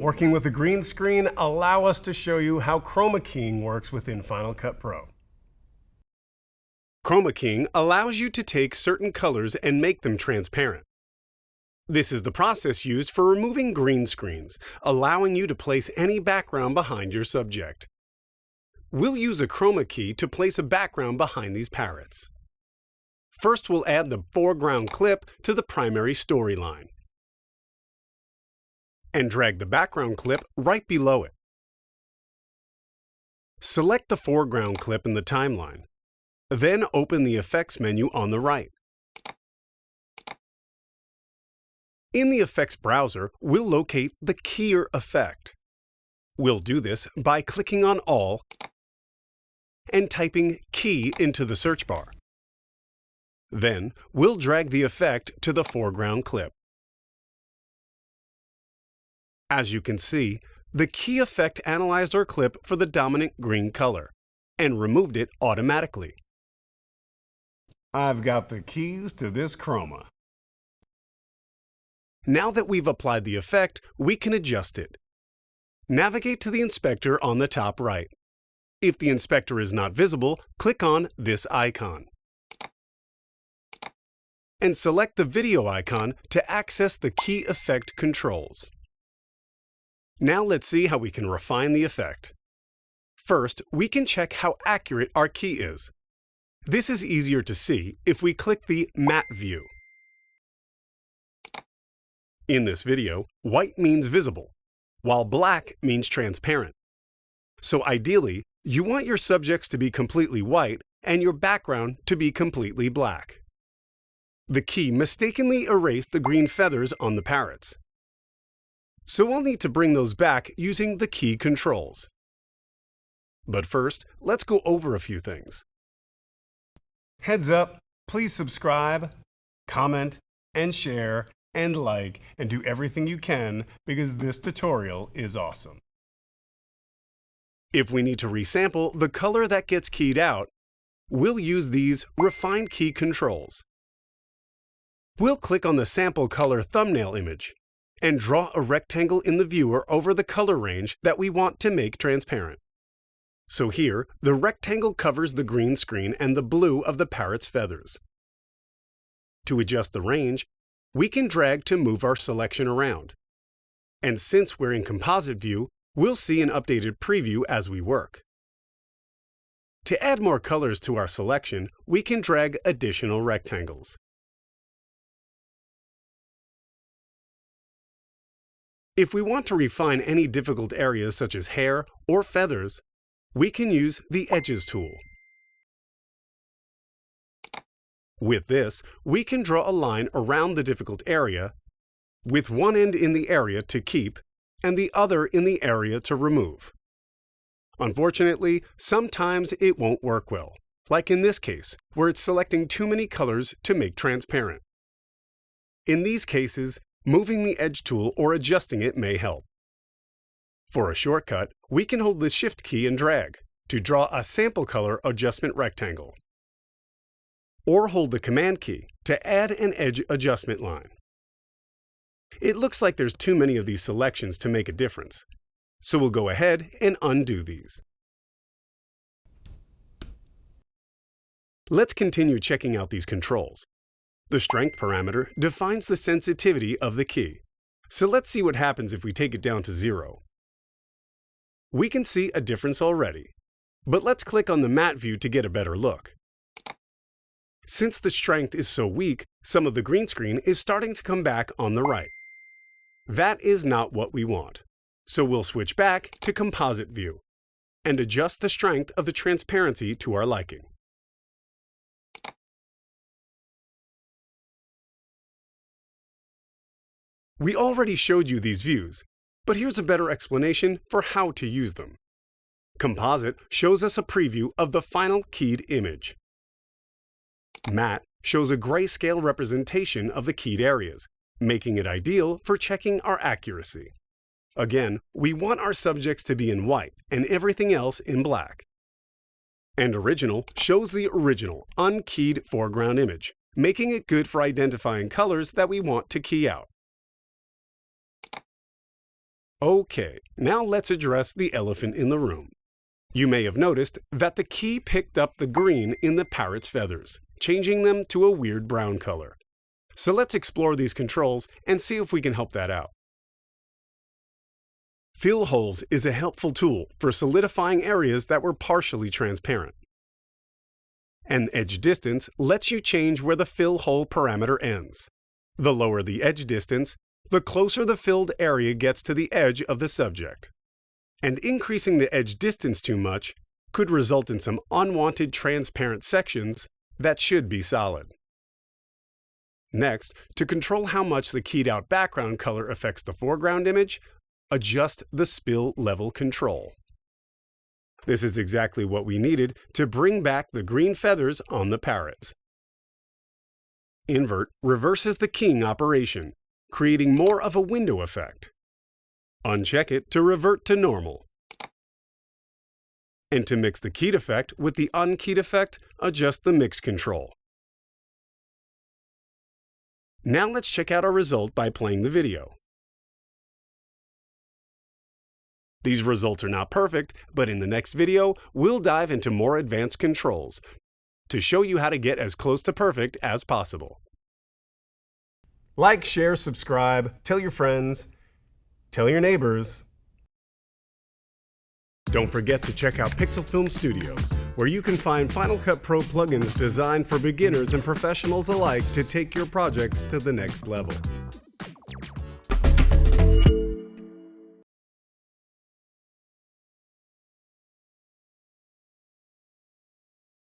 Working with a green screen, allow us to show you how chroma keying works within Final Cut Pro. Chroma keying allows you to take certain colors and make them transparent. This is the process used for removing green screens, allowing you to place any background behind your subject. We'll use a chroma key to place a background behind these parrots. First, we'll add the foreground clip to the primary storyline and drag the background clip right below it. Select the foreground clip in the timeline. Then open the Effects menu on the right. In the Effects browser, we'll locate the Keyer effect. We'll do this by clicking on All and typing Key into the search bar. Then, we'll drag the effect to the foreground clip. As you can see, the key effect analyzed our clip for the dominant green color and removed it automatically. I've got the keys to this chroma. Now that we've applied the effect, we can adjust it. Navigate to the inspector on the top right. If the inspector is not visible, click on this icon and select the video icon to access the key effect controls. Now let's see how we can refine the effect. First, we can check how accurate our key is. This is easier to see if we click the Matte view. In this video, white means visible, while black means transparent. So ideally, you want your subjects to be completely white and your background to be completely black. The key mistakenly erased the green feathers on the parrots. So we'll need to bring those back using the key controls. But first, let's go over a few things. Heads up, please subscribe, comment, and share, and like, and do everything you can because this tutorial is awesome. If we need to resample the color that gets keyed out, we'll use these Refined Key controls. We'll click on the sample color thumbnail image and draw a rectangle in the viewer over the color range that we want to make transparent. So here, the rectangle covers the green screen and the blue of the parrot's feathers. To adjust the range, we can drag to move our selection around. And since we're in composite view, we'll see an updated preview as we work. To add more colors to our selection, we can drag additional rectangles. If we want to refine any difficult areas such as hair or feathers, we can use the Edges tool. With this, we can draw a line around the difficult area, with one end in the area to keep and the other in the area to remove. Unfortunately, sometimes it won't work well, like in this case, where it's selecting too many colors to make transparent. In these cases, moving the Edge tool or adjusting it may help. For a shortcut, we can hold the Shift key and drag to draw a sample color adjustment rectangle. Or hold the Command key to add an edge adjustment line. It looks like there's too many of these selections to make a difference, so we'll go ahead and undo these. Let's continue checking out these controls. The strength parameter defines the sensitivity of the key, so let's see what happens if we take it down to 0. We can see a difference already, but let's click on the matte view to get a better look. Since the strength is so weak, some of the green screen is starting to come back on the right. That is not what we want, so we'll switch back to composite view and adjust the strength of the transparency to our liking. We already showed you these views, but here's a better explanation for how to use them. Composite shows us a preview of the final keyed image. Matte shows a grayscale representation of the keyed areas, making it ideal for checking our accuracy. Again, we want our subjects to be in white and everything else in black. And Original shows the original, unkeyed foreground image, making it good for identifying colors that we want to key out. Okay, now let's address the elephant in the room. You may have noticed that the key picked up the green in the parrot's feathers, changing them to a weird brown color. So let's explore these controls and see if we can help that out. Fill holes is a helpful tool for solidifying areas that were partially transparent. And edge distance lets you change where the fill hole parameter ends. The lower the edge distance, the closer the filled area gets to the edge of the subject. And increasing the edge distance too much could result in some unwanted transparent sections that should be solid. Next, to control how much the keyed out background color affects the foreground image, adjust the spill level control. This is exactly what we needed to bring back the green feathers on the parrots. Invert reverses the keying operation, creating more of a window effect. Uncheck it to revert to normal. And to mix the keyed effect with the unkeyed effect, adjust the mix control. Now let's check out our result by playing the video. These results are not perfect, but in the next video, we'll dive into more advanced controls to show you how to get as close to perfect as possible. Like, share, subscribe, tell your friends, tell your neighbors. Don't forget to check out Pixel Film Studios, where you can find Final Cut Pro plugins designed for beginners and professionals alike to take your projects to the next level.